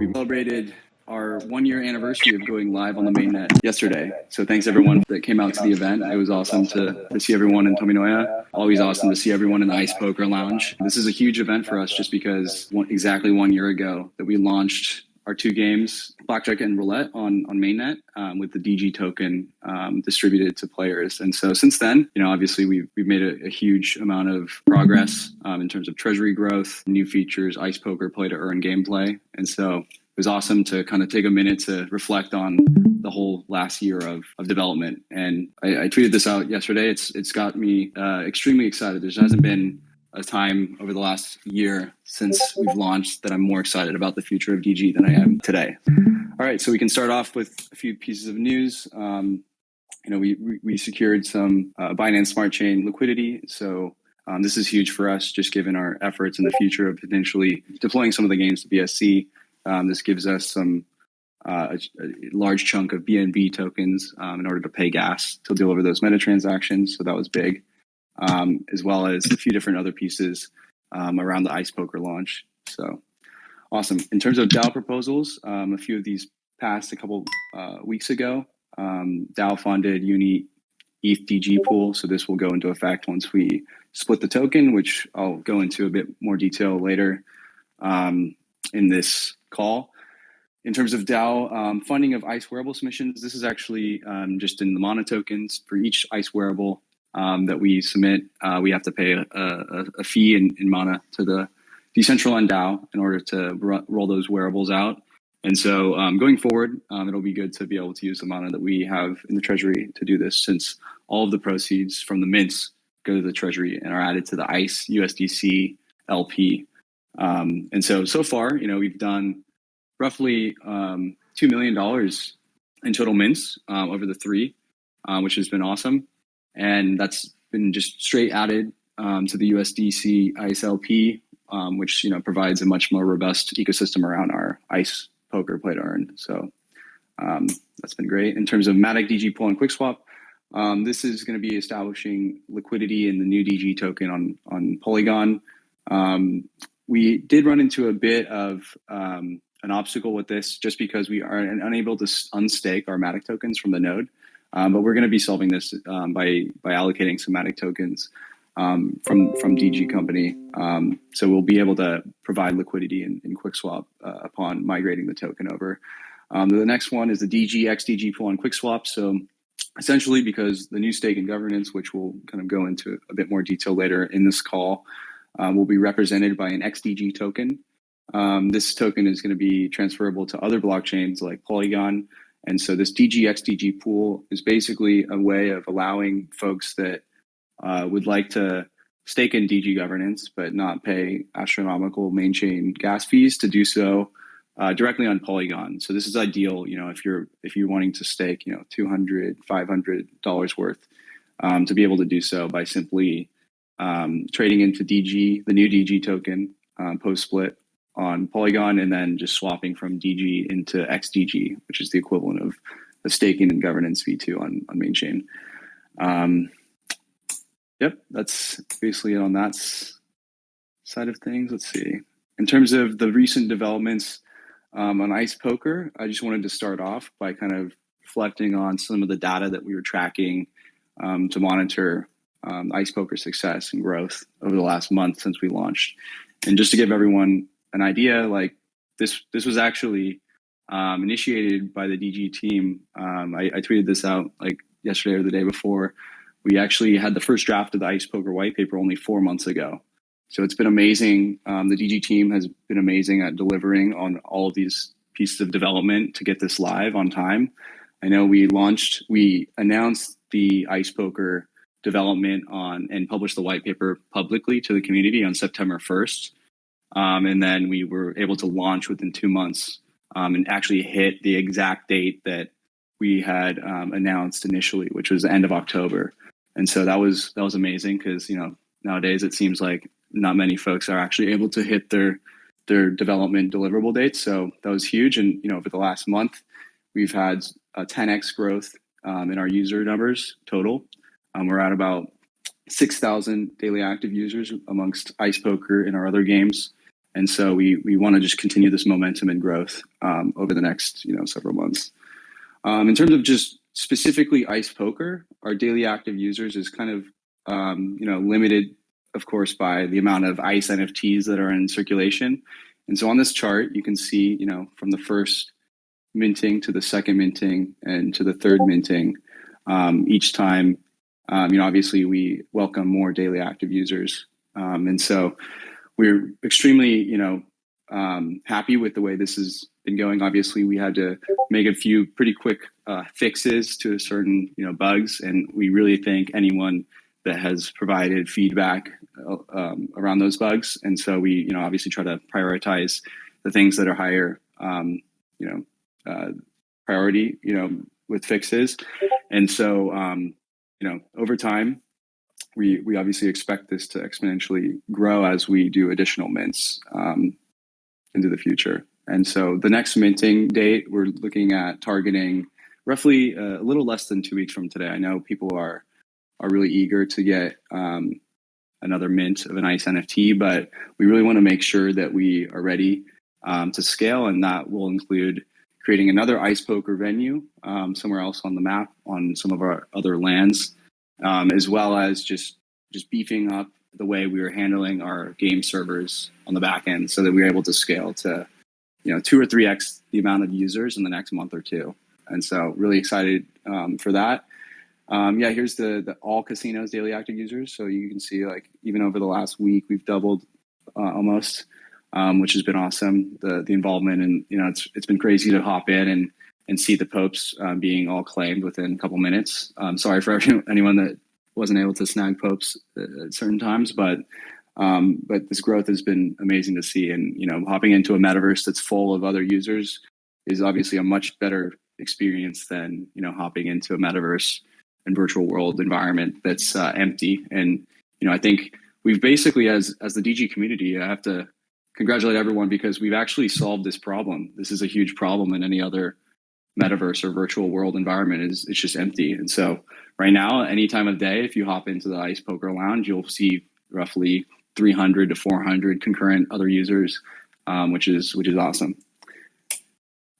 We celebrated our 1-year anniversary of going live on the mainnet yesterday. So thanks everyone that came out to the event. It was awesome to see everyone in Tominoya. Always awesome to see everyone in the Ice Poker Lounge. This is a huge event for us just because exactly 1 year ago that we launched our 2 games, Blackjack and Roulette on mainnet with the DG token distributed to players. And so since then, obviously we've made a huge amount of progress in terms of treasury growth, new features, Ice Poker play to earn gameplay. And so it was awesome to kind of take a minute to reflect on the whole last year of development. And I tweeted this out yesterday. It's got me extremely excited. There hasn't been a time over the last year since we've launched that I'm more excited about the future of DG than I am today. All right, so we can start off with a few pieces of news. We secured some Binance Smart Chain liquidity. So this is huge for us, just given our efforts in the future of potentially deploying some of the games to BSC. This gives us some a large chunk of BNB tokens in order to pay gas to deliver those meta transactions. So that was big. As well as a few different other pieces around the Ice Poker launch. So awesome. In terms of DAO proposals, a few of these passed a couple weeks ago. DAO funded Uni ETH DG pool. So this will go into effect once we split the token, which I'll go into a bit more detail later in this call. In terms of DAO funding of ICE wearable submissions, this is actually just in the Mana tokens for each ICE wearable that we submit. We have to pay a fee in Mana to the Decentral DAO in order to roll those wearables out. And so going forward, it'll be good to be able to use the Mana that we have in the treasury to do this, since all of the proceeds from the mints go to the treasury and are added to the ICE USDC LP. And so far, we've done roughly $2 million in total mints over the 3, which has been awesome. And that's been just straight added to the USDC ICE LP, which provides a much more robust ecosystem around our Ice Poker play to earn. So that's been great. In terms of Matic DG pool and QuickSwap, this is going to be establishing liquidity in the new DG token on Polygon. We did run into a bit of an obstacle with this, just because we are unable to unstake our Matic tokens from the node. But we're going to be solving this by allocating some Matic tokens from DG Company. So we'll be able to provide liquidity in QuickSwap upon migrating the token over. The next one is the DG XDG pool on QuickSwap. So essentially, because the new stake and governance, which we'll kind of go into a bit more detail later in this call, will be represented by an XDG token. This token is going to be transferable to other blockchains like Polygon. And so this DG XDG pool is basically a way of allowing folks that would like to stake in DG governance but not pay astronomical main chain gas fees to do so directly on Polygon. So this is ideal, if you're wanting to stake, $200, $500 worth, to be able to do so by simply trading into DG, the new DG token post split on Polygon, and then just swapping from DG into XDG, which is the equivalent of the staking and governance V2 on main chain. Yep, that's basically it on that side of things. Let's see. In terms of the recent developments on Ice Poker, I just wanted to start off by kind of reflecting on some of the data that we were tracking to monitor Ice Poker success and growth over the last month since we launched. And just to give everyone an idea, like this was actually initiated by the DG team. I tweeted this out like yesterday or the day before. We actually had the first draft of the Ice Poker white paper only 4 months ago. So it's been amazing. The DG team has been amazing at delivering on all of these pieces of development to get this live on time. I know we announced the Ice Poker development and published the white paper publicly to the community on September 1st. And then we were able to launch within 2 months and actually hit the exact date that we had announced initially, which was the end of October. And so that was amazing, because nowadays it seems like not many folks are actually able to hit their development deliverable dates. So that was huge. And over the last month, we've had a 10x growth in our user numbers total. We're at about 6,000 daily active users amongst Ice Poker and our other games. And so we want to just continue this momentum and growth over the next several months. In terms of just specifically Ice Poker, our daily active users is kind of limited, of course, by the amount of Ice NFTs that are in circulation. And so on this chart, you can see, from the first minting to the second minting and to the third minting, each time, obviously we welcome more daily active users. And so we're extremely, happy with the way this has been going. Obviously, we had to make a few pretty quick fixes to certain, bugs, and we really thank anyone that has provided feedback around those bugs. And so we, obviously try to prioritize the things that are higher, priority, with fixes. And so, over time, we obviously expect this to exponentially grow as we do additional mints into the future. And so the next minting date, we're looking at targeting roughly a little less than 2 weeks from today. I know people are really eager to get another mint of an Ice NFT, but we really want to make sure that we are ready to scale, and that will include creating another Ice Poker venue somewhere else on the map on some of our other lands, as well as just beefing up the way we were handling our game servers on the back end so that we were able to scale to 2 or 3x the amount of users in the next month or two. And so really excited for that. Here's the all casinos daily active users. So you can see, like, even over the last week, we've doubled almost, which has been awesome. The involvement, and it's been crazy to hop in and see the popes being all claimed within a couple minutes. Sorry for anyone that wasn't able to snag popes at certain times, but this growth has been amazing to see. And hopping into a metaverse that's full of other users is obviously a much better experience than hopping into a metaverse and virtual world environment that's empty. And I think we've basically, as the DG community, I have to congratulate everyone because we've actually solved this problem. This is a huge problem in any other metaverse or virtual world environment. It's just empty. And so right now, any time of day, if you hop into the Ice Poker Lounge, you'll see roughly 300 to 400 concurrent other users, which is awesome.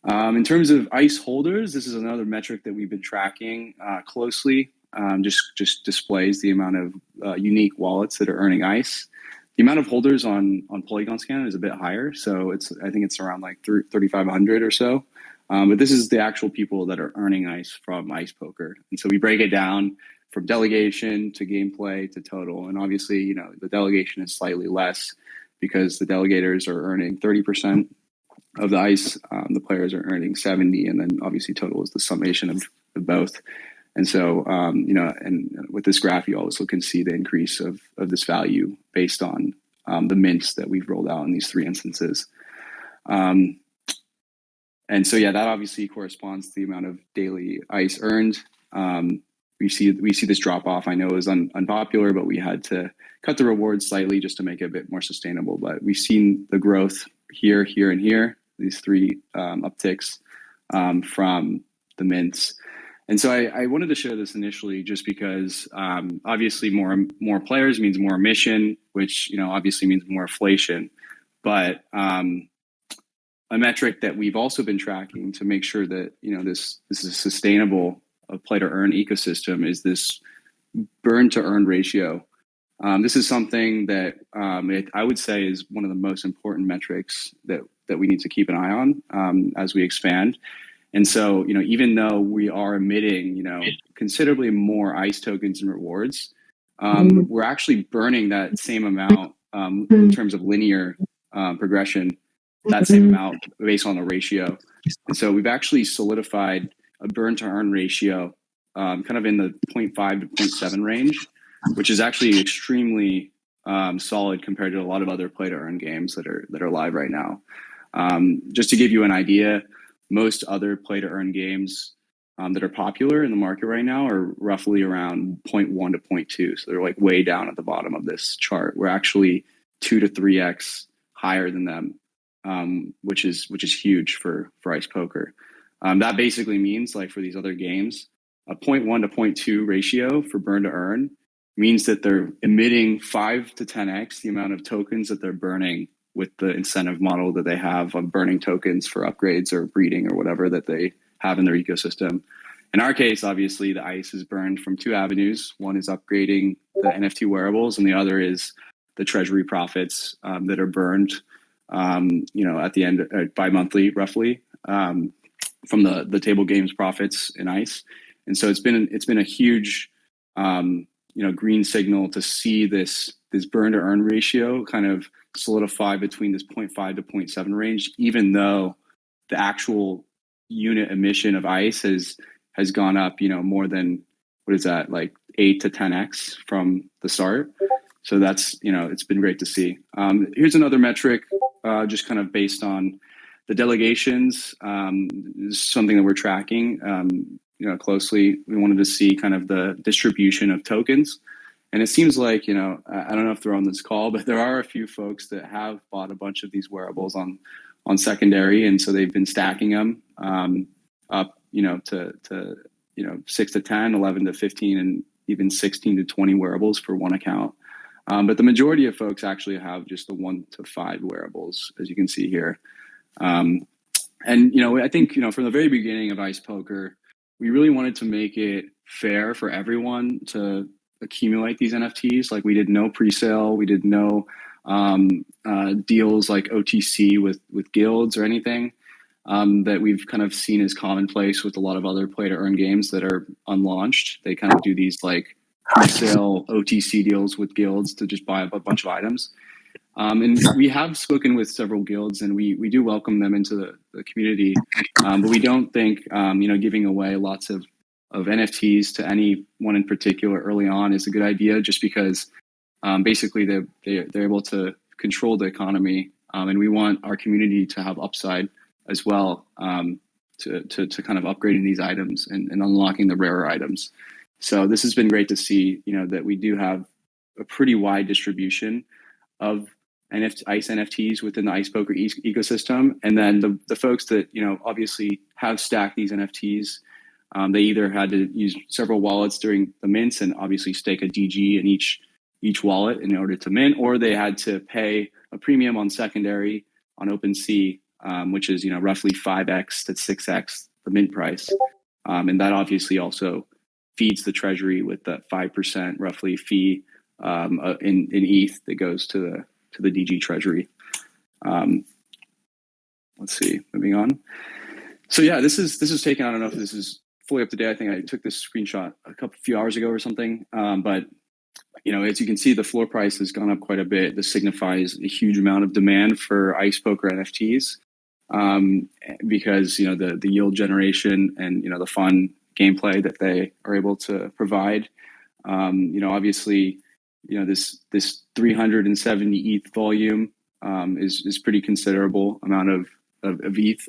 In terms of Ice holders, this is another metric that we've been tracking closely. Just displays the amount of unique wallets that are earning Ice. The amount of holders on Polygon Scan is a bit higher, so I think it's around like 3,500 or so. But this is the actual people that are earning Ice from Ice Poker, and so we break it down from delegation to gameplay to total. And obviously, the delegation is slightly less because the delegators are earning 30% of the Ice, the players are earning 70, and then obviously total is the summation of both. And so, and with this graph, you also can see the increase of this value based on the mints that we've rolled out in these 3 instances. And so, that obviously corresponds to the amount of daily Ice earned. We see this drop off. I know it was unpopular, but we had to cut the rewards slightly just to make it a bit more sustainable. But we've seen the growth here, and here, these 3 upticks from the mints. And so I wanted to share this initially just because obviously more players means more emission, which obviously means more inflation. But a metric that we've also been tracking to make sure that this is a sustainable play to earn ecosystem is this burn to earn ratio. This is something that I would say is one of the most important metrics that we need to keep an eye on as we expand. And so, even though we are emitting, considerably more Ice tokens and rewards, we're actually burning that same amount in terms of linear progression, that same amount based on the ratio. And so we've actually solidified a burn to earn ratio kind of in the 0.5 to 0.7 range, which is actually extremely solid compared to a lot of other play to earn games that are live right now. Just to give you an idea, most other play to earn games that are popular in the market right now are roughly around 0.1 to 0.2. So they're like way down at the bottom of this chart. We're actually 2 to 3x higher than them, which is huge for Ice Poker. That basically means, like, for these other games, a 0.1 to 0.2 ratio for burn to earn means that they're emitting 5 to 10x the amount of tokens that they're burning with the incentive model that they have of burning tokens for upgrades or breeding or whatever that they have in their ecosystem. In our case, obviously, the ICE is burned from two avenues. One is upgrading the NFT wearables, and the other is the treasury profits that are burned, at the end bi-monthly, roughly, from the table games profits in ICE. And so it's been a huge, green signal to see this burn to earn ratio kind of solidify between this 0.5 to 0.7 range, even though the actual unit emission of ICE has gone up, more than, what is that, like 8 to 10x from the start. So that's, it's been great to see. Here's another metric, just kind of based on the delegations. This is something that we're tracking, closely. We wanted to see kind of the distribution of tokens. And it seems like, I don't know if they're on this call, but there are a few folks that have bought a bunch of these wearables on secondary. And so they've been stacking them up, to 6 to 10, 11 to 15, and even 16 to 20 wearables for one account. But the majority of folks actually have just the 1 to 5 wearables, as you can see here. And, I think, from the very beginning of Ice Poker, we really wanted to make it fair for everyone to accumulate these NFTs. Like, we did no pre-sale, we did no deals like OTC with guilds or anything that we've kind of seen as commonplace with a lot of other play-to-earn games that are unlaunched. They kind of do these like pre-sale OTC deals with guilds to just buy up a bunch of items. And we have spoken with several guilds, and we do welcome them into the community. But we don't think, giving away lots of NFTs to anyone in particular early on is a good idea, just because basically they're able to control the economy. And we want our community to have upside as well, to kind of upgrading these items and unlocking the rarer items. So this has been great to see, that we do have a pretty wide distribution of ICE NFTs within the Ice Poker ecosystem. And then the folks that, obviously have stacked these NFTs, they either had to use several wallets during the mints and obviously stake a DG in each wallet in order to mint, or they had to pay a premium on secondary on OpenSea, which is, roughly 5x to 6x the mint price. And that obviously also feeds the treasury with that 5% roughly fee in ETH that goes to the DG treasury. Let's see, moving on. So yeah, this is taken. I don't know if this is fully up to date. I think I took this screenshot a few hours ago or something. But as you can see, the floor price has gone up quite a bit. This signifies a huge amount of demand for Ice Poker NFTs, because the yield generation and the fun gameplay that they are able to provide. Obviously, this 370 ETH volume is pretty considerable amount of ETH.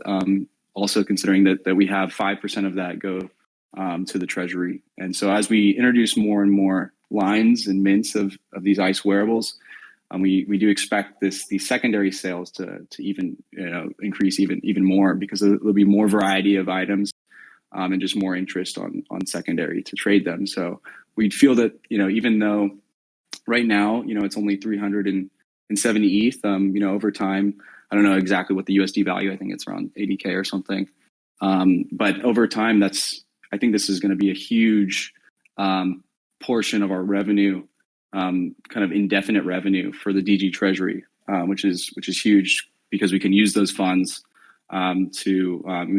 Also considering that we have 5% of that go to the treasury. And so as we introduce more and more lines and mints of these ICE wearables, we do expect these secondary sales to even increase even more, because there'll be more variety of items and just more interest on secondary to trade them. So we'd feel that even though right now it's only 370 ETH, over time, I don't know exactly what the USD value, I think it's around 80K or something. But over time, I think this is going to be a huge portion of our revenue, kind of indefinite revenue for the DG treasury, which is huge, because we can use those funds we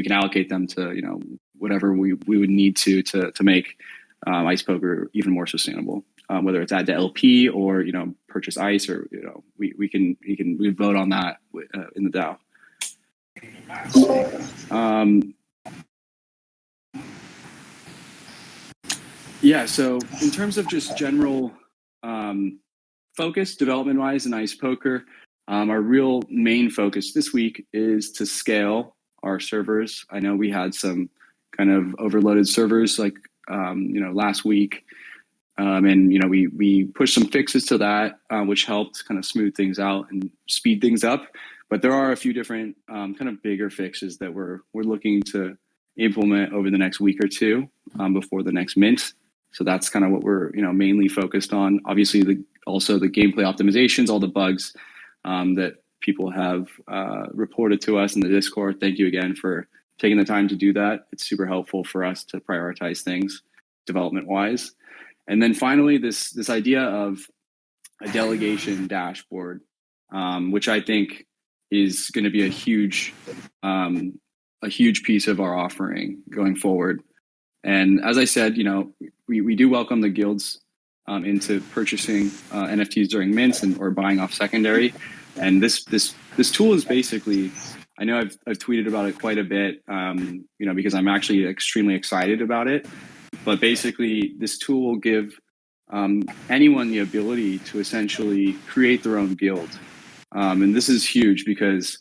can allocate them to whatever we would need to make Ice Poker even more sustainable. Whether it's add to LP or purchase ICE, or we vote on that in the DAO. Yeah, so in terms of just general focus development-wise in Ice Poker, our real main focus this week is to scale our servers. I know we had some kind of overloaded servers like last week, and we pushed some fixes to that, which helped kind of smooth things out and speed things up. But there are a few different kind of bigger fixes that we're looking to implement over the next week or two before the next mint. So that's kind of what we're mainly focused on. Obviously, also the gameplay optimizations, all the bugs that people have reported to us in the Discord. Thank you again for taking the time to do that. It's super helpful for us to prioritize things development-wise. And then finally, this idea of a delegation dashboard, which I think is going to be a huge piece of our offering going forward. And as I said, we do welcome the guilds into purchasing NFTs during mints or buying off secondary. And this tool is basically, I know I've tweeted about it quite a bit, because I'm actually extremely excited about it. But basically, this tool will give anyone the ability to essentially create their own guild. And this is huge because,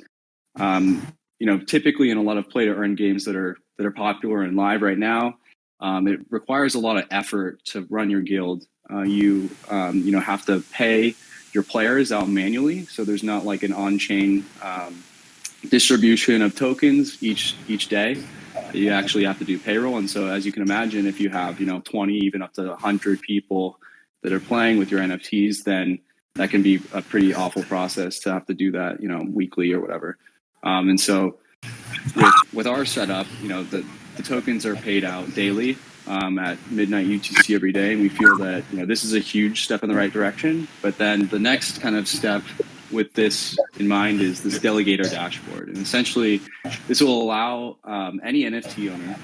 typically in a lot of play to earn games that are popular and live right now, it requires a lot of effort to run your guild. You have to pay your players out manually, so there's not like an on-chain distribution of tokens each day. You actually have to do payroll, and so as you can imagine, if you have 20, even up to 100 people that are playing with your NFTs, then that can be a pretty awful process to have to do that weekly or whatever. And so with our setup, the tokens are paid out daily at midnight UTC every day, and we feel that this is a huge step in the right direction. But then the next kind of step with this in mind is this delegator dashboard, and essentially this will allow any NFT owner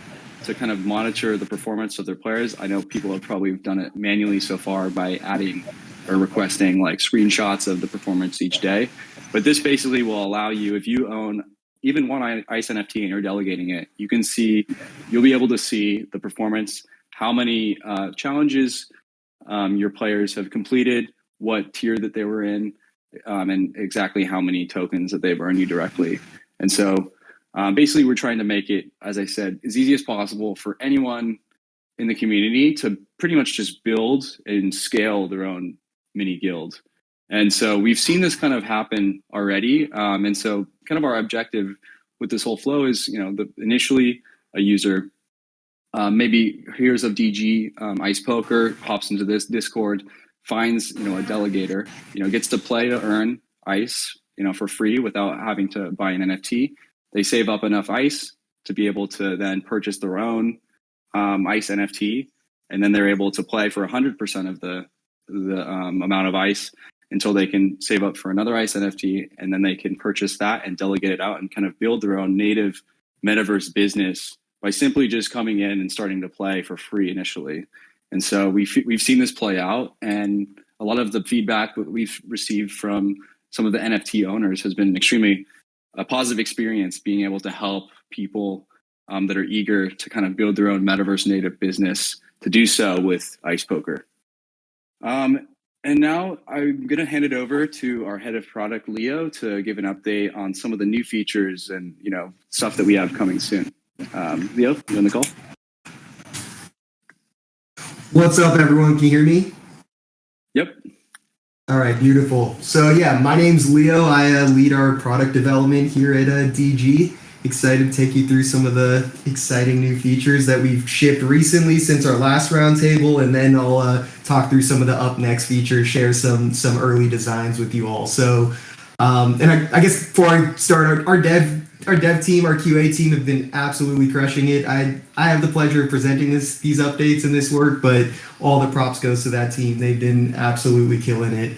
to kind of monitor the performance of their players. I know people have probably done it manually so far by adding or requesting like screenshots of the performance each day, but this basically will allow you, if you own even one ICE NFT and you're delegating it, you'll be able to see the performance, how many challenges your players have completed, what tier that they were in, and exactly how many tokens that they've earned you directly. And so basically we're trying to make it, as I said, as easy as possible for anyone in the community to pretty much just build and scale their own mini guild. And so we've seen this kind of happen already. And so kind of our objective with this whole flow is, initially a user maybe hears of DG, Ice Poker, hops into this Discord, finds, a delegator, gets to play to earn ICE, for free without having to buy an NFT. They save up enough ICE to be able to then purchase their own ICE NFT, and then they're able to play for 100% of the amount of ICE until they can save up for another ICE NFT, and then they can purchase that and delegate it out and kind of build their own native metaverse business by simply just coming in and starting to play for free initially. And so we've seen this play out, and a lot of the feedback that we've received from some of the NFT owners has been extremely a positive experience, being able to help people that are eager to kind of build their own metaverse native business to do so with Ice Poker. And now I'm going to hand it over to our head of product, Leo, to give an update on some of the new features and stuff that we have coming soon. Leo, you on the call? What's up, everyone? Can you hear me? Yep. All right, beautiful. So yeah, my name's Leo. I lead our product development here at DG. Excited to take you through some of the exciting new features that we've shipped recently since our last roundtable, and then I'll talk through some of the up next features, share some early designs with you all. So, and I guess before I start, our dev team, our QA team have been absolutely crushing it. I have the pleasure of presenting these updates and this work, but all the props goes to that team. They've been absolutely killing it.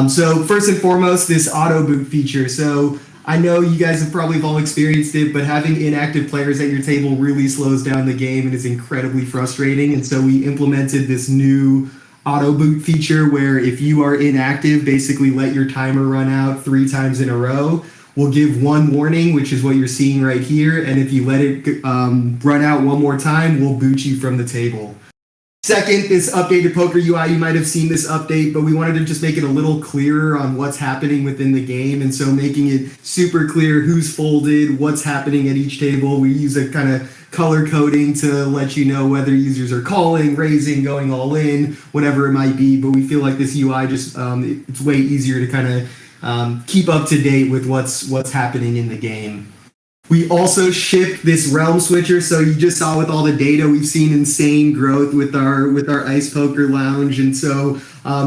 So first and foremost, this Autoboot feature. So I know you guys have probably all experienced it, but having inactive players at your table really slows down the game and is incredibly frustrating. And so we implemented this new Autoboot feature where if you are inactive, basically let your timer run out 3 times in a row. We'll give one warning, which is what you're seeing right here. And if you let it run out one more time, we'll boot you from the table. Second, this updated Poker UI, you might have seen this update, but we wanted to just make it a little clearer on what's happening within the game. And so making it super clear who's folded, what's happening at each table. We use a kind of color coding to let you know whether users are calling, raising, going all in, whatever it might be. But we feel like this UI just, it's way easier to kind of keep up to date with what's happening in the game. We also ship this realm switcher. So you just saw with all the data, we've seen insane growth with our Ice Poker Lounge. And so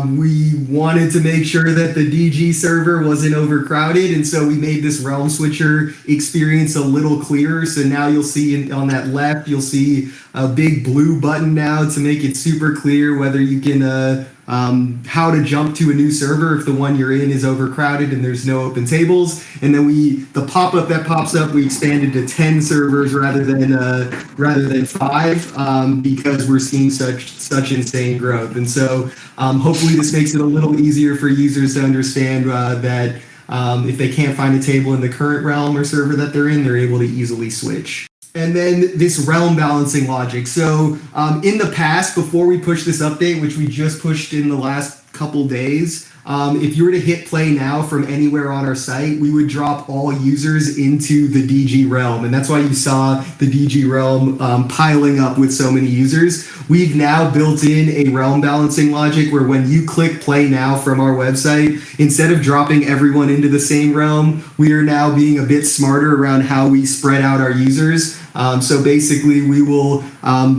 we wanted to make sure that the DG server wasn't overcrowded. And so we made this realm switcher experience a little clearer. So now you'll see on that left, you'll see a big blue button now to make it super clear whether you can how to jump to a new server if the one you're in is overcrowded and there's no open tables. And then the pop-up that pops up, we expanded to 10 servers rather than 5 because we're seeing such insane growth. And so hopefully this makes it a little easier for users to understand that if they can't find a table in the current realm or server that they're in, they're able to easily switch. And then this realm balancing logic. So in the past, before we pushed this update, which we just pushed in the last couple days, if you were to hit play now from anywhere on our site, we would drop all users into the DG realm. And that's why you saw the DG realm piling up with so many users. We've now built in a realm balancing logic where when you click play now from our website, instead of dropping everyone into the same realm, we are now being a bit smarter around how we spread out our users. So basically, we will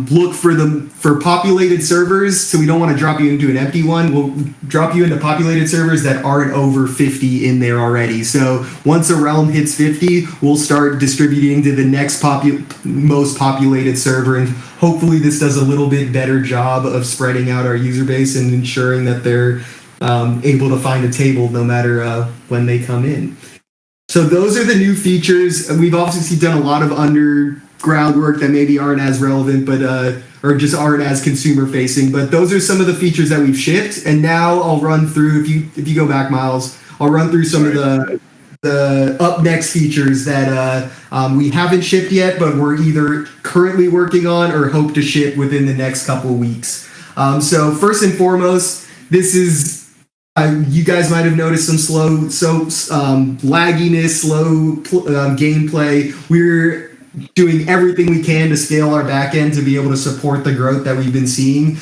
look for populated servers. So we don't want to drop you into an empty one. We'll drop you into populated servers that aren't over 50 in there already. So once a realm hits 50, we'll start distributing to the next most populated server. And hopefully this does a little bit better job of spreading out our user base and ensuring that they're able to find a table no matter when they come in. So those are the new features. We've obviously done a lot of underground work that maybe aren't as relevant, but or just aren't as consumer facing. But those are some of the features that we've shipped. And now I'll run through. If you go back, Miles, I'll run through some of the up next features that we haven't shipped yet, but we're either currently working on or hope to ship within the next couple of weeks. So first and foremost, this is. You guys might have noticed some lagginess, slow gameplay. We're doing everything we can to scale our backend to be able to support the growth that we've been seeing.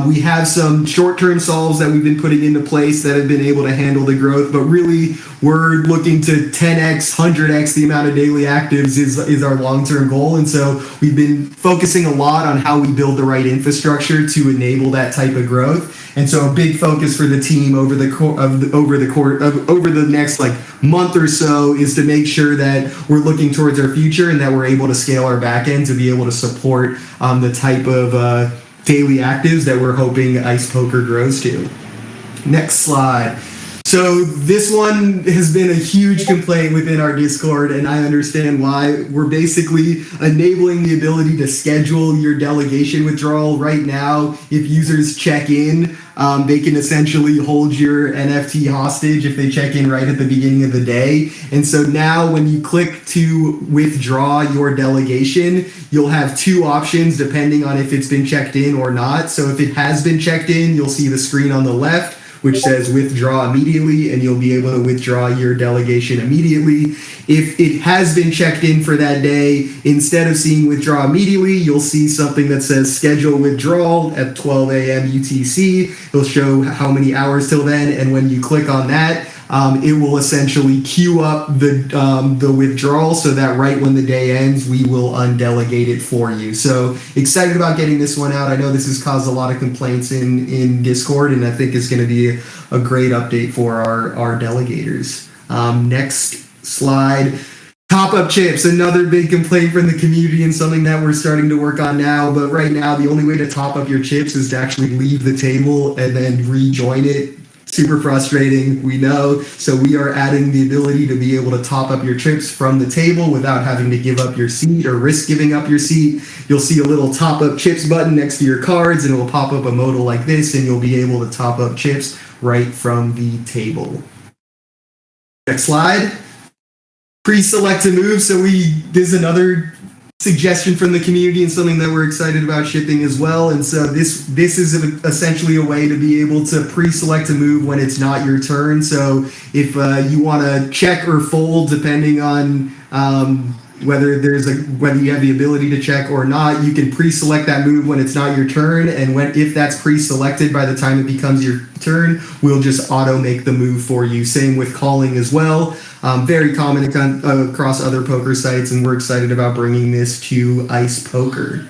We have some short-term solves that we've been putting into place that have been able to handle the growth, but really we're looking to 10x, 100x the amount of daily actives is our long-term goal. And so we've been focusing a lot on how we build the right infrastructure to enable that type of growth. And so a big focus for the team over the next month or so is to make sure that we're looking towards our future and that we're able to scale our backend to be able to support the type of daily actives that we're hoping Ice Poker grows to. Next slide. So this one has been a huge complaint within our Discord, and I understand why. We're basically enabling the ability to schedule your delegation withdrawal right now. If users check in, they can essentially hold your NFT hostage if they check in right at the beginning of the day. And so now when you click to withdraw your delegation, you'll have two options depending on if it's been checked in or not. So if it has been checked in, you'll see the screen on the left which says withdraw immediately, and you'll be able to withdraw your delegation immediately. If it has been checked in for that day, instead of seeing withdraw immediately, you'll see something that says schedule withdrawal at 12 a.m. UTC. It'll show how many hours till then, and when you click on that, it will essentially queue up the withdrawal so that right when the day ends, we will undelegate it for you. So excited about getting this one out. I know this has caused a lot of complaints in Discord, and I think it's going to be a great update for our delegators. Next slide. Top-up chips, another big complaint from the community and something that we're starting to work on now. But right now, the only way to top up your chips is to actually leave the table and then rejoin it. Super frustrating, we know. So we are adding the ability to be able to top up your chips from the table without having to give up your seat or risk giving up your seat. You'll see a little top up chips button next to your cards, and it will pop up a modal like this, and you'll be able to top up chips right from the table. Next slide. Preselect A Move. So this is another suggestion from the community and something that we're excited about shipping as well. And so this is essentially a way to be able to pre-select a move when it's not your turn. So if you want to check or fold, depending on whether you have the ability to check or not, you can pre-select that move when it's not your turn. And if that's pre-selected by the time it becomes your turn, we'll just auto make the move for you. Same with calling as well. very common across other poker sites, and we're excited about bringing this to Ice Poker.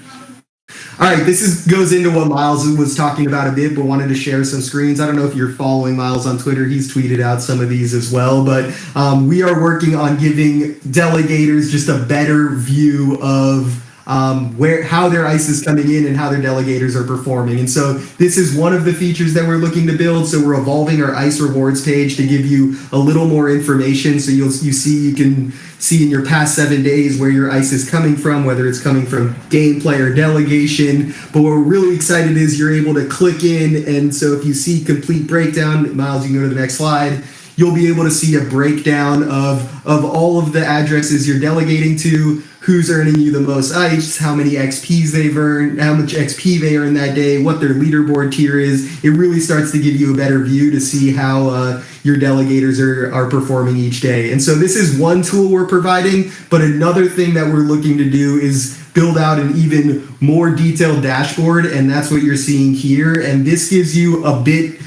All right, goes into what Miles was talking about a bit, but wanted to share some screens. I don't know if you're following Miles on Twitter. He's tweeted out some of these as well, but we are working on giving delegators just a better view of how their ICE is coming in and how their delegators are performing. And so this is one of the features that we're looking to build. So we're evolving our ICE rewards page to give you a little more information. So you can see in your past 7 days where your ICE is coming from, whether it's coming from gameplay or delegation. But what we're really excited is you're able to click in. And so if you see complete breakdown, Miles, you can go to the next slide. You'll be able to see a breakdown of all of the addresses you're delegating to, who's earning you the most ICE, how many XPs they've earned, how much XP they earned that day, what their leaderboard tier is. It really starts to give you a better view to see how your delegators are performing each day. And so this is one tool we're providing, but another thing that we're looking to do is build out an even more detailed dashboard, and that's what you're seeing here. And this gives you a bit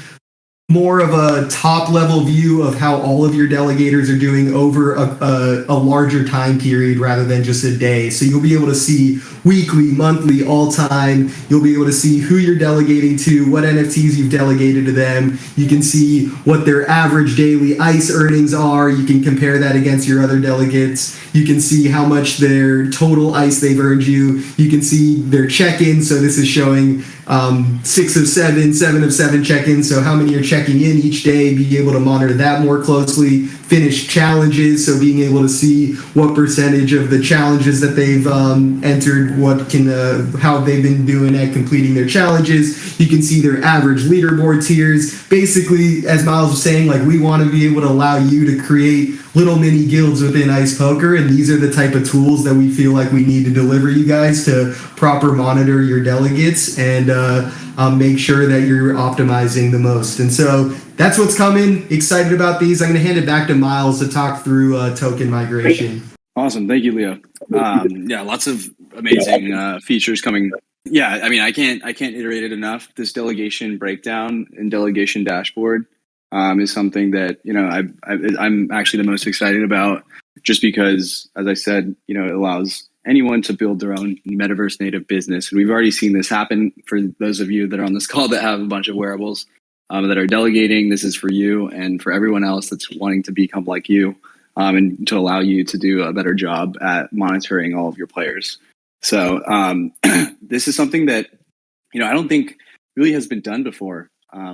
more of a top level view of how all of your delegators are doing over a larger time period rather than just a day. So you'll be able to see weekly, monthly, all time. You'll be able to see who you're delegating to, what NFTs you've delegated to them. You can see what their average daily ICE earnings are. You can compare that against your other delegates. You can see how much their total ICE they've earned you. You can see their check-in. So this is showing 6 of 7, 7 of 7 check-ins. So how many are checking in each day, be able to monitor that more closely. Finish challenges, so being able to see what percentage of the challenges that they've entered, how they've been doing at completing their challenges. You can see their average leaderboard tiers. Basically, as Miles was saying, like, we want to be able to allow you to create little mini guilds within Ice Poker, and these are the type of tools that we feel like we need to deliver you guys to proper monitor your delegates and make sure that you're optimizing the most. And so that's what's coming. Excited about these. I'm going to hand it back to Miles to talk through token migration. Awesome. Thank you, Leo. Yeah, lots of amazing features coming. Yeah, I mean, I can't iterate it enough. This delegation breakdown and delegation dashboard is something that, I'm actually the most excited about, just because, as I said, it allows anyone to build their own metaverse native business. And we've already seen this happen for those of you that are on this call that have a bunch of wearables that are delegating. This is for you and for everyone else that's wanting to become like you, and to allow you to do a better job at monitoring all of your players. So this is something that, I don't think really has been done before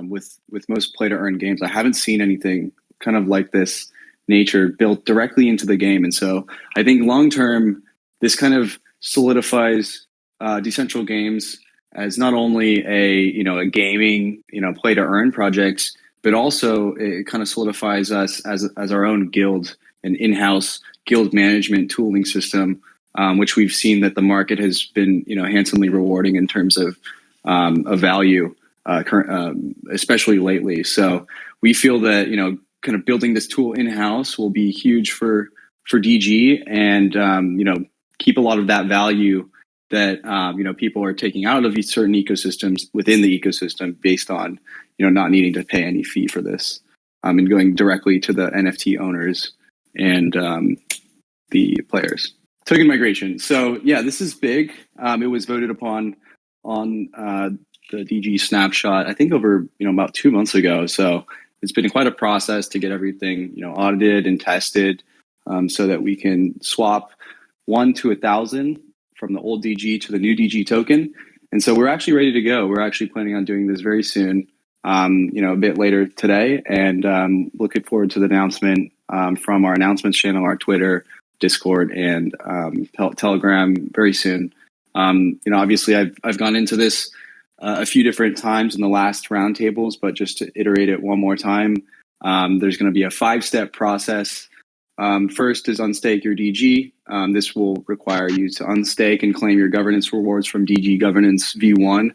with most play to earn games. I haven't seen anything kind of like this nature built directly into the game. And so I think long term, this kind of solidifies Decentral Games as not only a gaming play to earn project, but also it kind of solidifies us as our own guild, an in-house guild management tooling system, which we've seen that the market has been handsomely rewarding in terms of value, especially lately. So we feel that kind of building this tool in-house will be huge for DG, and keep a lot of that value that people are taking out of these certain ecosystems within the ecosystem based on not needing to pay any fee for this, and going directly to the NFT owners and the players. Token migration. So yeah, this is big. It was voted upon on the DG snapshot, I think over about 2 months ago. So it's been quite a process to get everything audited and tested, so that we can swap 1 to 1,000 from the old DG to the new DG token. And so we're actually ready to go. We're actually planning on doing this very soon, a bit later today, and looking forward to the announcement from our announcements channel, our Twitter, Discord, and Telegram very soon. Obviously I've gone into this a few different times in the last roundtables, but just to iterate it one more time, there's going to be a 5-step process. First is unstake your DG. This will require you to unstake and claim your governance rewards from DG Governance V1.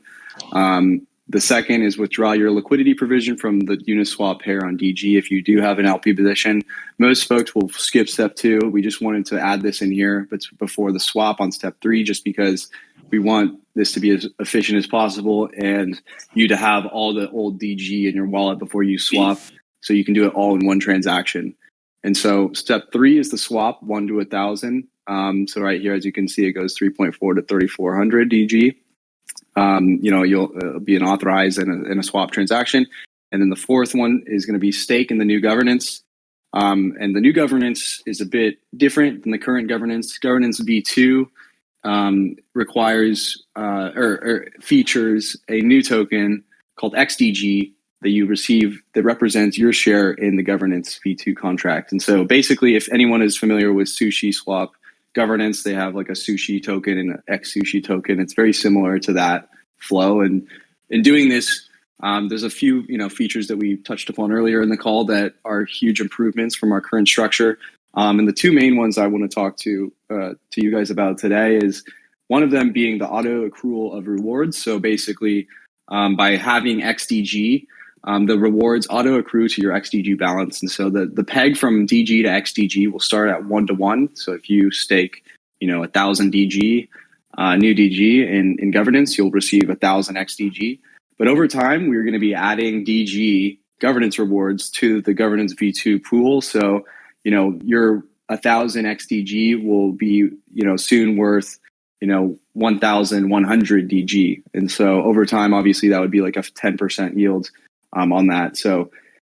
The second is withdraw your liquidity provision from the Uniswap pair on DG if you do have an LP position. Most folks will skip step 2. We just wanted to add this in here, but before the swap on step 3, just because we want this to be as efficient as possible and you to have all the old DG in your wallet before you swap, so you can do it all in one transaction. And so step 3 is the swap 1 to 1,000. So right here, as you can see, it goes 3.4 to 3,400 DG. You'll be an authorized and a swap transaction. And then the fourth one is going to be stake in the new governance. And the new governance is a bit different than the current governance. Governance V2 requires or features a new token called XDG that you receive that represents your share in the governance V2 contract. And so basically, if anyone is familiar with Sushi Swap governance, they have like a sushi token and an X sushi token. It's very similar to that flow. And in doing this, there's a few features that we touched upon earlier in the call that are huge improvements from our current structure. And the two main ones I want to talk to you guys about today is one of them being the auto accrual of rewards. So basically, by having XDG, the rewards auto accrue to your XDG balance. And so the peg from DG to XDG will start at 1 to 1. So if you stake 1,000 DG, new DG in governance, you'll receive 1,000 XDG. But over time, we're going to be adding DG governance rewards to the governance V2 pool. So, your 1,000 XDG will be, soon worth, 1,100 DG. And so over time, obviously, that would be like a 10% yield on that. So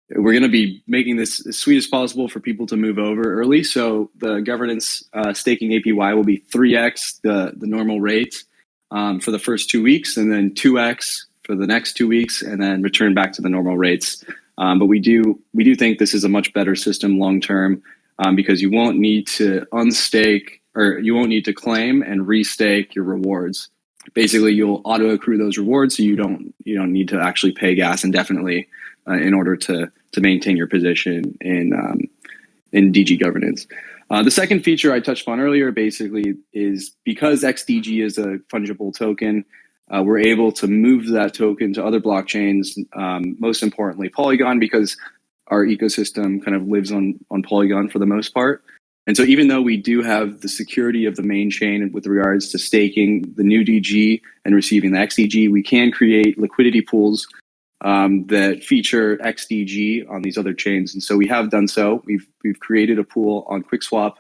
we're going to be making this as sweet as possible for people to move over early. So the governance staking APY will be 3x the normal rate for the first 2 weeks, and then 2x for the next 2 weeks, and then return back to the normal rates. But we do think this is a much better system long term because you won't need to unstake, or you won't need to claim and restake your rewards. Basically, you'll auto accrue those rewards, so you don't need to actually pay gas indefinitely in order to maintain your position in DG governance. The second feature I touched on earlier basically is because XDG is a fungible token, we're able to move that token to other blockchains, most importantly Polygon, because our ecosystem kind of lives on Polygon for the most part. And so even though we do have the security of the main chain with regards to staking the new DG and receiving the XDG, we can create liquidity pools that feature XDG on these other chains. And so we have done so. We've created a pool on QuickSwap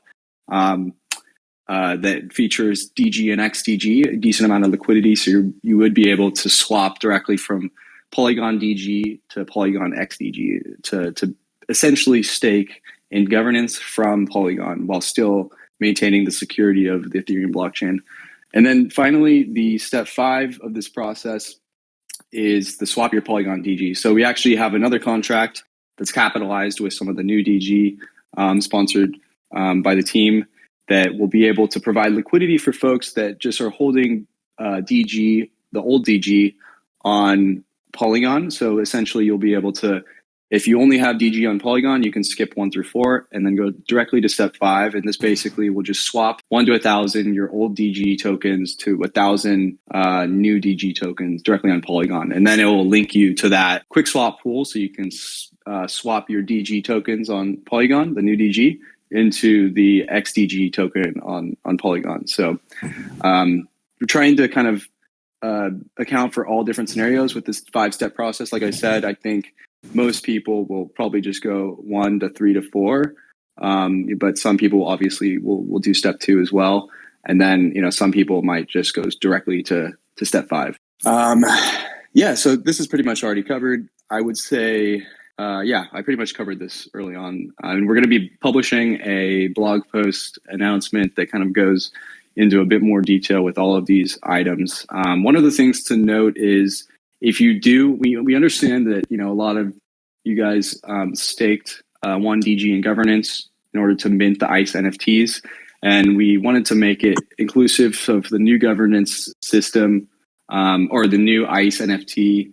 that features DG and XDG, a decent amount of liquidity. So you would be able to swap directly from Polygon DG to Polygon XDG to essentially stake in governance from Polygon while still maintaining the security of the Ethereum blockchain. And then finally, the step 5 of this process is the swap your Polygon DG. So we actually have another contract that's capitalized with some of the new DG sponsored by the team that will be able to provide liquidity for folks that just are holding DG, the old DG, on Polygon. So essentially, you'll be able to, if you only have DG on Polygon, you can skip 1 through 4 and then go directly to step 5. And this basically will just swap 1 to 1,000 your old DG tokens to 1,000 new DG tokens directly on Polygon. And then it will link you to that quick swap pool, so you can swap your DG tokens on Polygon, the new DG, into the XDG token on Polygon. So we're trying to kind of account for all different scenarios with this 5-step process. Like I said, I think most people will probably just go 1 to 3 to 4, but some people obviously will do step 2 as well, and then some people might just go directly to step 5. So this is pretty much already covered. I would say, I pretty much covered this early on, and we're going to be publishing a blog post announcement that kind of goes into a bit more detail with all of these items. One of the things to note is, if you do, we understand that a lot of you guys staked 1 DG in governance in order to mint the ICE NFTs, and we wanted to make it inclusive of the new governance system or the new ICE NFT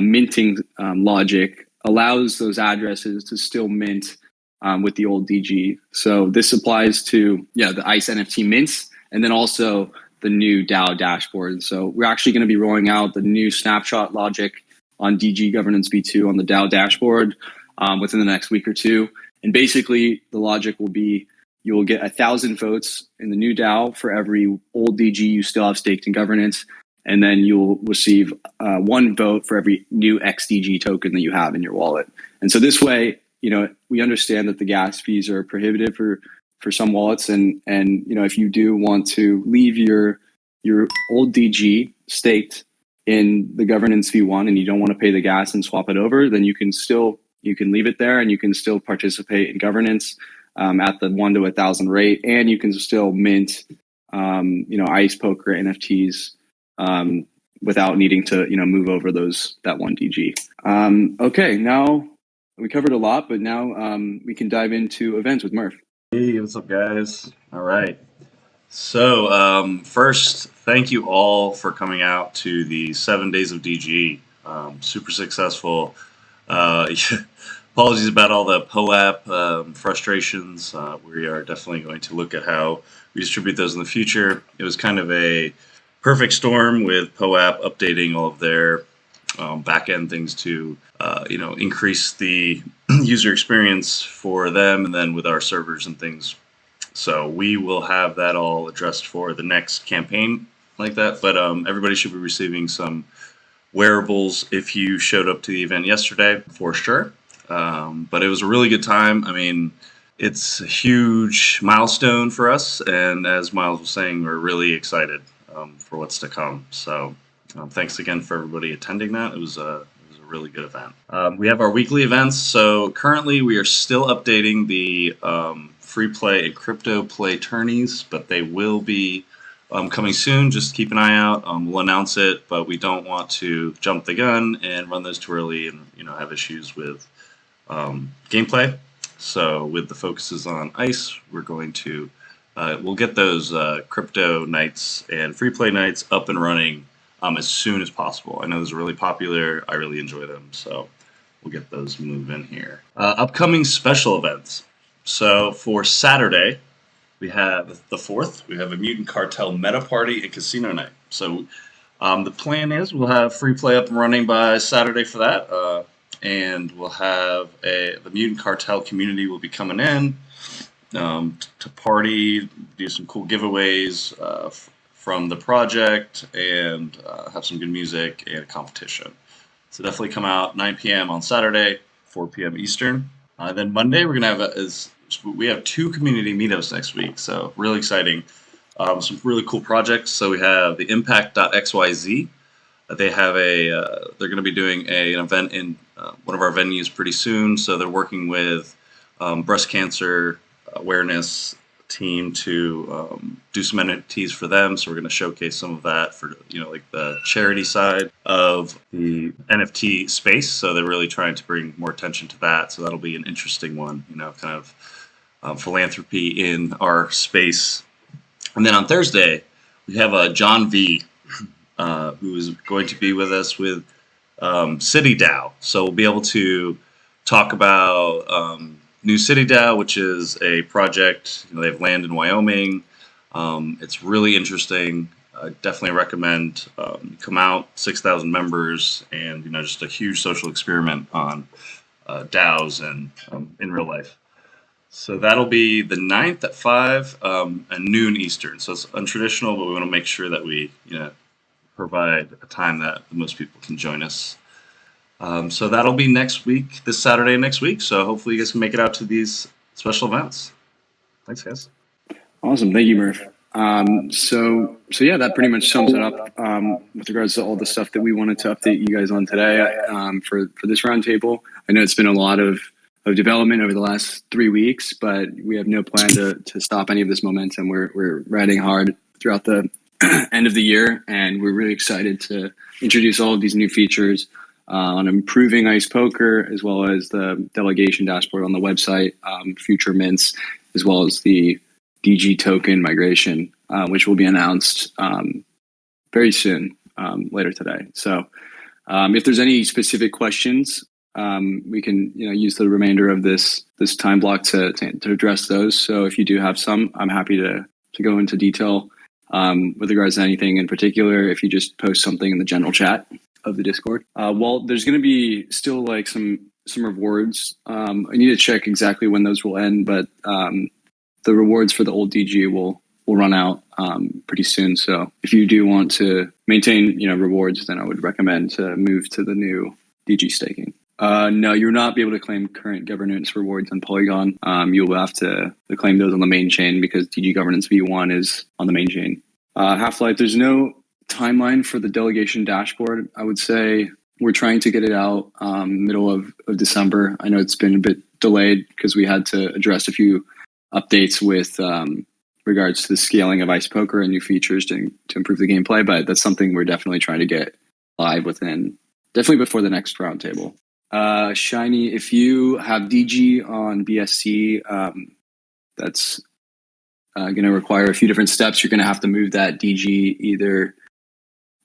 minting logic allows those addresses to still mint with the old DG. So this applies to the ICE NFT mints, and then also the new DAO dashboard. So we're actually going to be rolling out the new snapshot logic on DG Governance V2 on the DAO dashboard within the next week or two. And basically, the logic will be you will get 1,000 votes in the new DAO for every old DG you still have staked in governance, and then you'll receive 1 vote for every new XDG token that you have in your wallet. And so this way, we understand that the gas fees are prohibitive for some wallets, and if you do want to leave your old DG staked in the governance V1 and you don't want to pay the gas and swap it over, then you can leave it there and you can still participate in governance at the 1 to 1,000 rate, and you can still mint ice poker NFTs without needing to move over that 1 DG. Okay, now we covered a lot, but now we can dive into events with Murph. Hey, what's up, guys? All right. So first, thank you all for coming out to the 7 days of DG. Super successful. Apologies about all the POAP frustrations. We are definitely going to look at how we distribute those in the future. It was kind of a perfect storm with POAP updating all of their backend things to increase the user experience for them, and then with our servers and things. So we will have that all addressed for the next campaign like that. But everybody should be receiving some wearables if you showed up to the event yesterday, for sure. But it was a really good time. I mean, it's a huge milestone for us, and as Miles was saying, we're really excited for what's to come. So thanks again for everybody attending that. It was a really good event. We have our weekly events. So currently we are still updating the free play and crypto play tourneys, but they will be coming soon. Just keep an eye out. We'll announce it, but we don't want to jump the gun and run those too early and have issues with gameplay. So with the focuses on ice, we're going to we'll get those crypto nights and free play nights up and running as soon as possible. I know those are really popular. I really enjoy them, so we'll get those moving here. Upcoming special events. So for Saturday, we have the 4th. We have a Mutant Cartel meta party and casino night. So the plan is we'll have free play up and running by Saturday for that, and we'll have the Mutant Cartel community will be coming in to party, do some cool giveaways from the project, and have some good music and a competition. So definitely come out 9 p.m. on Saturday, 4 p.m. Eastern. Then Monday we're gonna have we have 2 community meetups next week, so really exciting. Some really cool projects. So we have the Impact.xyz. They have they're going to be doing an event in one of our venues pretty soon. So they're working with breast cancer awareness team to do some NFTs for them. So we're going to showcase some of that for like the charity side of the NFT space. So they're really trying to bring more attention to that. So that'll be an interesting one. Kind of philanthropy in our space. And then on Thursday we have John V, who is going to be with us with City DAO. So we'll be able to talk about New City DAO, which is a project. They have land in Wyoming. It's really interesting. I definitely recommend come out. 6,000 members, and just a huge social experiment on DAOs and in real life. So that'll be the 9th at 5 and noon Eastern. So it's untraditional, but we want to make sure that we provide a time that the most people can join us. So that'll be next week, this Saturday next week. So hopefully you guys can make it out to these special events. Thanks, guys. Awesome. Thank you, Murph. So yeah, that pretty much sums it up with regards to all the stuff that we wanted to update you guys on today for this roundtable. I know it's been a lot of development over the last 3 weeks, but we have no plan to stop any of this momentum. We're riding hard throughout the end of the year, and we're really excited to introduce all of these new features on improving ice poker, as well as the delegation dashboard on the website, future mints, as well as the DG token migration, which will be announced very soon, later today. So if there's any specific questions, we can use the remainder of this time block to address those. So if you do have some, I'm happy to go into detail with regards to anything in particular. If you just post something in the general chat of the Discord. Well, there's going to be still like some rewards. I need to check exactly when those will end, but the rewards for the old DG will run out pretty soon. So if you do want to maintain rewards, then I would recommend to move to the new DG staking. No, you'll not be able to claim current governance rewards on Polygon. You'll have to claim those on the main chain because DG Governance V1 is on the main chain. Half-Life, there's no timeline for the delegation dashboard. I would say we're trying to get it out middle of December. I know it's been a bit delayed because we had to address a few updates with regards to the scaling of Ice Poker and new features to improve the gameplay, but that's something we're definitely trying to get live within, definitely before the next roundtable. Shiny, if you have DG on BSC, that's going to require a few different steps. You're going to have to move that DG either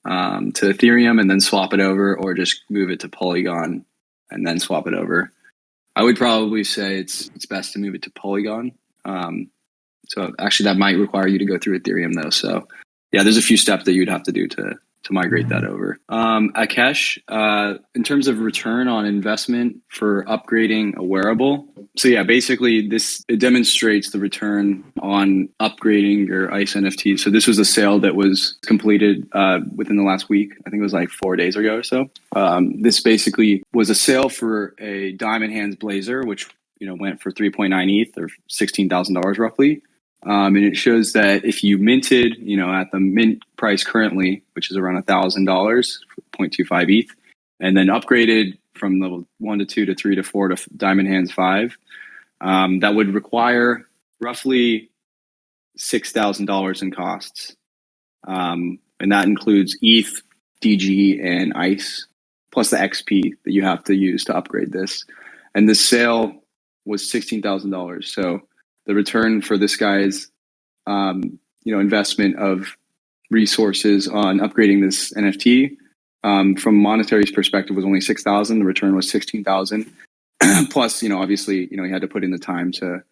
to Ethereum and then swap it over, or just move it to Polygon and then swap it over. I would probably say it's best to move it to Polygon. So actually that might require you to go through Ethereum though. So yeah, there's a few steps that you'd have to do to migrate that over. Akesh, in terms of return on investment for upgrading a wearable. So yeah, basically it demonstrates the return on upgrading your ICE NFT. So this was a sale that was completed within the last week. I think it was like 4 days ago or so. This basically was a sale for a Diamond Hands Blazer, which went for 3.9 ETH or $16,000 roughly. And it shows that if you minted, at the mint price currently, which is around $1,000, 0.25 ETH, and then upgraded from level 1 to 2 to 3 to 4 to Diamond Hands 5, that would require roughly $6,000 in costs. And that includes ETH, DG, and ICE, plus the XP that you have to use to upgrade this. And the sale was $16,000. So the return for this guy's, investment of resources on upgrading this NFT, from monetary perspective, was only $6,000. The return was $16,000. Plus, obviously, he had to put in the time to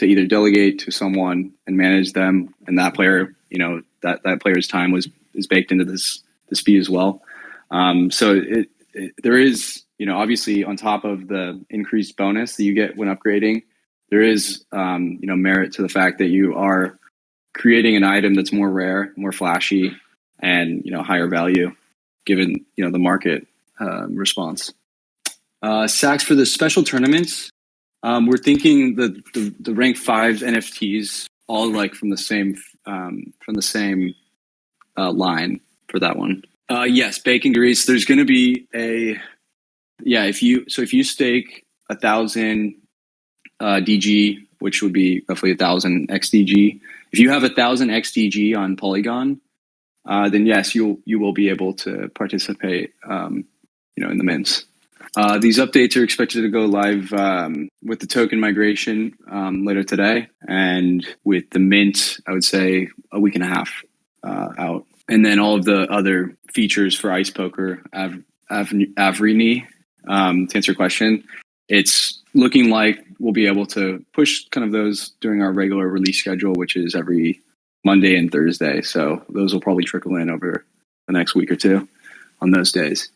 either delegate to someone and manage them, and that player, that player's time is baked into this fee as well. So there is, obviously, on top of the increased bonus that you get when upgrading, there is, merit to the fact that you are creating an item that's more rare, more flashy, and, higher value given, the market response. Sacks for the special tournaments. We're thinking the rank 5 NFTs all like from the same line for that one. Yes, bacon grease. There's going to be if you stake 1,000 DG, which would be roughly 1,000 XDG. If you have 1,000 XDG on Polygon, then yes, you will be able to participate, in the mints. These updates are expected to go live with the token migration later today, and with the mint, I would say a week and a half out. And then all of the other features for Ice Poker, Avrini, to answer your question, it's looking like we'll be able to push kind of those during our regular release schedule, which is every Monday and Thursday. So those will probably trickle in over the next week or two on those days.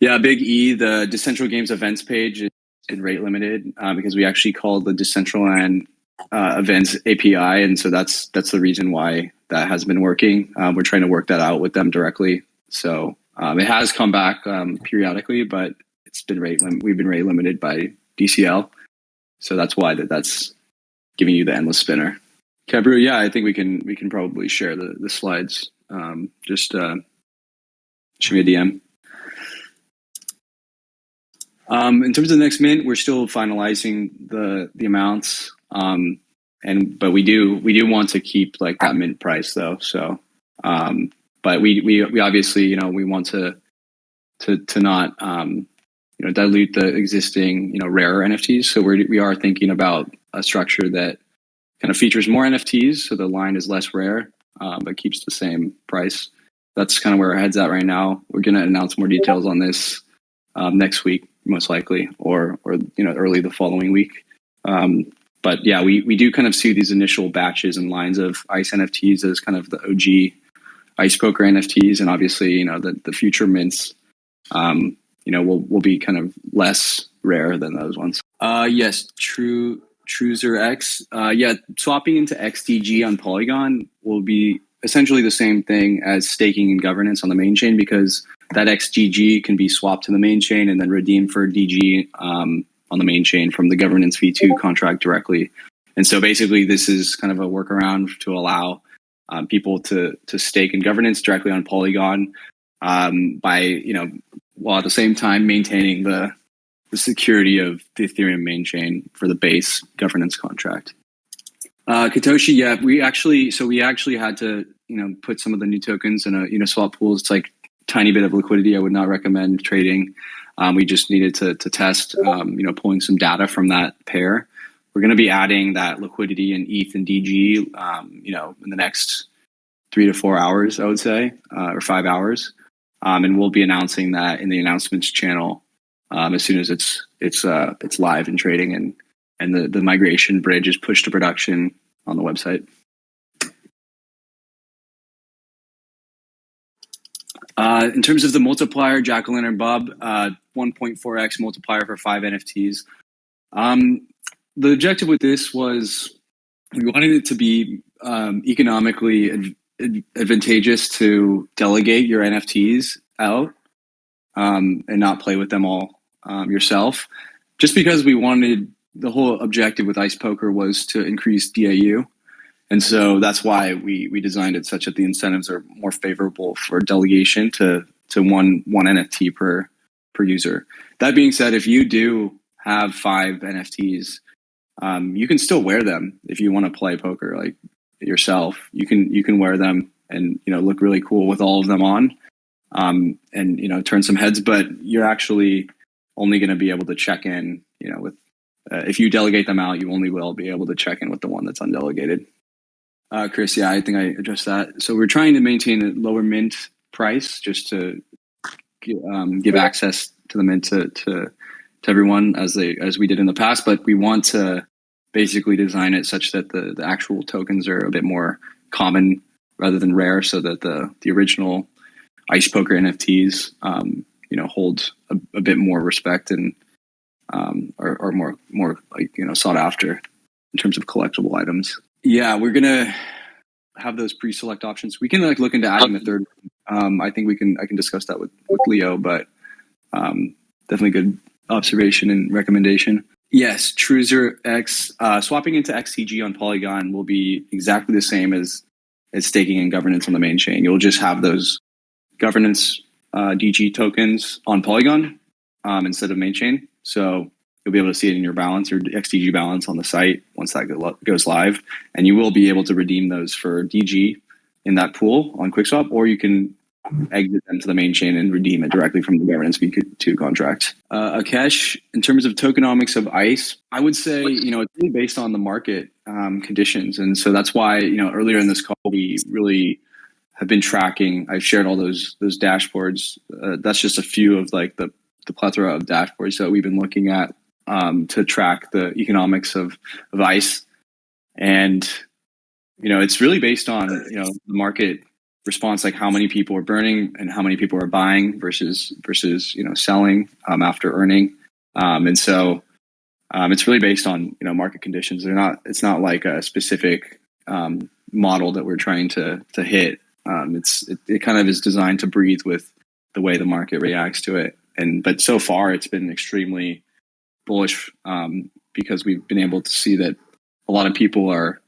Yeah, Big E, the Decentral Games events page is rate limited because we actually called the Decentral events API, and so that's the reason why that has been working. We're trying to work that out with them directly. So it has come back periodically, but we've been rate limited by DCL, so that's why that's giving you the endless spinner. Cabru, yeah, I think we can probably share the slides. Just shoot me a DM. In terms of the next mint, we're still finalizing the amounts, but we do want to keep like that mint price though. So, but we obviously we want to not dilute the existing rarer NFTs. So we are thinking about a structure that kind of features more NFTs, so the line is less rare, but keeps the same price. That's kind of where our head's at right now. We're going to announce more details on this next week, most likely, or early the following week. But yeah, we do kind of see these initial batches and lines of ICE NFTs as kind of the OG Ice Poker NFTs, and obviously the future mints will be kind of less rare than those ones. Yes, Truzer X. Yeah, swapping into XDG on Polygon will be essentially the same thing as staking and governance on the main chain, because that XGG can be swapped to the main chain and then redeemed for DG on the main chain from the governance V2 contract directly. And so basically this is kind of a workaround to allow people to stake in governance directly on Polygon by, while at the same time maintaining the security of the Ethereum main chain for the base governance contract. Katoshi, yeah, we actually had to, put some of the new tokens in a Uniswap pool. It's like tiny bit of liquidity. I would not recommend trading. We just needed to test, pulling some data from that pair. We're going to be adding that liquidity in ETH and DG, in the next 3 to 4 hours, I would say, or 5 hours. And we'll be announcing that in the announcements channel as soon as it's live and trading and the migration bridge is pushed to production on the website. In terms of the multiplier, Jack-o'-lantern Bob, 1.4x multiplier for 5 NFTs. The objective with this was we wanted it to be economically advantageous to delegate your NFTs out and not play with them all yourself. Just because we wanted, the whole objective with Ice Poker was to increase DAU. And so that's why we designed it such that the incentives are more favorable for delegation to one NFT per user. That being said, if you do have 5 NFTs, you can still wear them if you want to play poker like yourself. You can wear them and look really cool with all of them on, and turn some heads. But you're actually only going to be able to check in, with if you delegate them out, you only will be able to check in with the one that's undelegated. Chris, yeah, I think I addressed that. So we're trying to maintain a lower mint price just to give access to the mint to everyone as we did in the past. But we want to basically design it such that the actual tokens are a bit more common rather than rare, so that the original Ice Poker NFTs hold a bit more respect and are more like sought after in terms of collectible items. Yeah, we're gonna have those pre-select options. We can look into adding a third. I think I can discuss that with Leo, but definitely good observation and recommendation. Yes, Truzer X swapping into XTG on Polygon will be exactly the same as staking and governance on the main chain. You'll just have those governance DG tokens on Polygon instead of main chain. So you'll be able to see it in your balance or XTG balance on the site once that goes live. And you will be able to redeem those for DG in that pool on QuickSwap, or you can exit them to the main chain and redeem it directly from the governance V2 contract. Akesh, in terms of tokenomics of ICE, I would say, it's really based on the market conditions. And so that's why, earlier in this call, we really have been tracking. I've shared all those dashboards. That's just a few of the plethora of dashboards that we've been looking at to track the economics of ICE. And, it's really based on, the market response, like how many people are burning and how many people are buying versus selling after earning. And so it's really based on, market conditions. It's not like a specific model that we're trying to hit. It kind of is designed to breathe with the way the market reacts to it. But so far it's been extremely bullish because we've been able to see that a lot of people are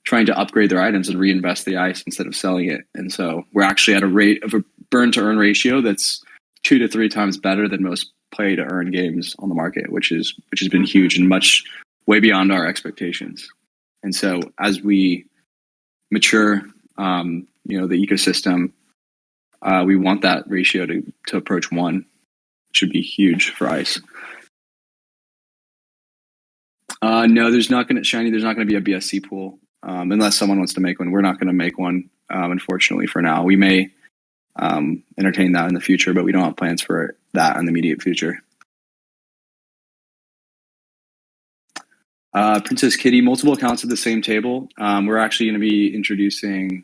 trying to upgrade their items and reinvest the ICE instead of selling it. And so we're actually at a rate of a burn to earn ratio that's 2 to 3 times better than most play to earn games on the market, which has been huge and way beyond our expectations. And so as we mature, the ecosystem, we want that ratio to approach 1, which should be huge for ICE. No, there's not going to be a BSC pool unless someone wants to make one. We're not going to make one, unfortunately, for now. We may entertain that in the future, but we don't have plans for that in the immediate future. Princess Kitty, multiple accounts at the same table. We're actually going to be introducing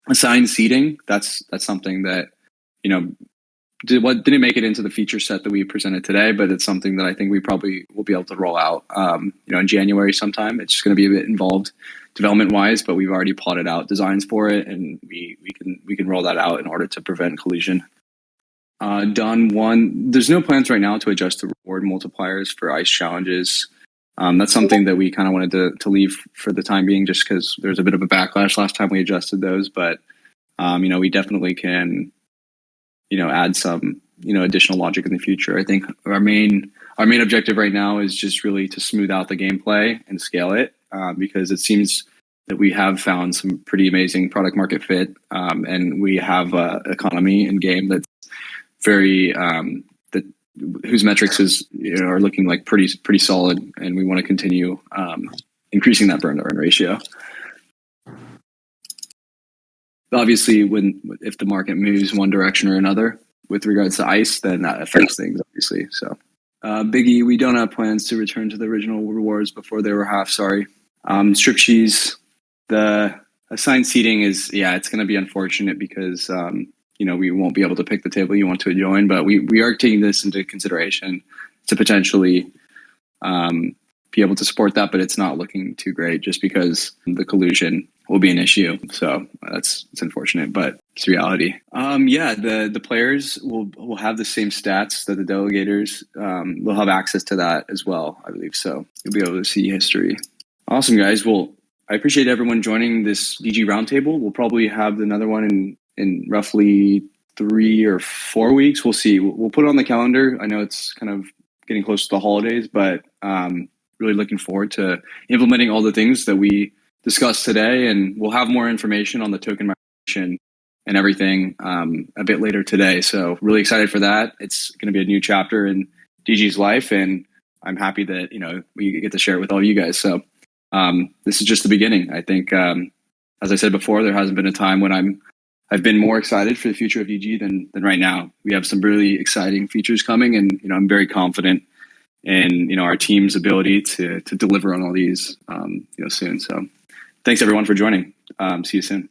assigned seating. That's something that didn't make it into the feature set that we presented today, but it's something that I think we probably will be able to roll out in January sometime. It's just going to be a bit involved development wise, but we've already plotted out designs for it, and we can roll that out in order to prevent collision. Done one. There's no plans right now to adjust the reward multipliers for ice challenges. That's something that we kind of wanted to leave for the time being, just because there's a bit of a backlash last time we adjusted those. But we definitely can, add some, additional logic in the future. I think our main objective right now is just really to smooth out the gameplay and scale it, because it seems that we have found some pretty amazing product market fit, and we have an economy in game that's very whose metrics are looking like pretty solid, and we want to continue increasing that burn to earn ratio. Obviously, if the market moves one direction or another with regards to ICE, then that affects things, obviously. So, Biggie, we don't have plans to return to the original rewards before they were half. Sorry. Strip cheese, the assigned seating it's going to be unfortunate because we won't be able to pick the table you want to join, but we are taking this into consideration to potentially be able to support that, but it's not looking too great just because the collusion will be an issue. So it's unfortunate, but it's reality. The players will have the same stats that the delegators. They'll have access to that as well, I believe. So you'll be able to see history. Awesome, guys. Well, I appreciate everyone joining this DG Roundtable. We'll probably have another one in roughly 3 or 4 weeks. We'll see. We'll put it on the calendar. I know it's kind of getting close to the holidays, but really looking forward to implementing all the things that we discussed today. And we'll have more information on the token migration and everything a bit later today. So really excited for that. It's going to be a new chapter in DG's life, and I'm happy that we get to share it with all you guys. So this is just the beginning. I think, as I said before, there hasn't been a time when I've been more excited for the future of DG than right now. We have some really exciting features coming, and I'm very confident in our team's ability to deliver on all these soon. So thanks everyone for joining. See you soon.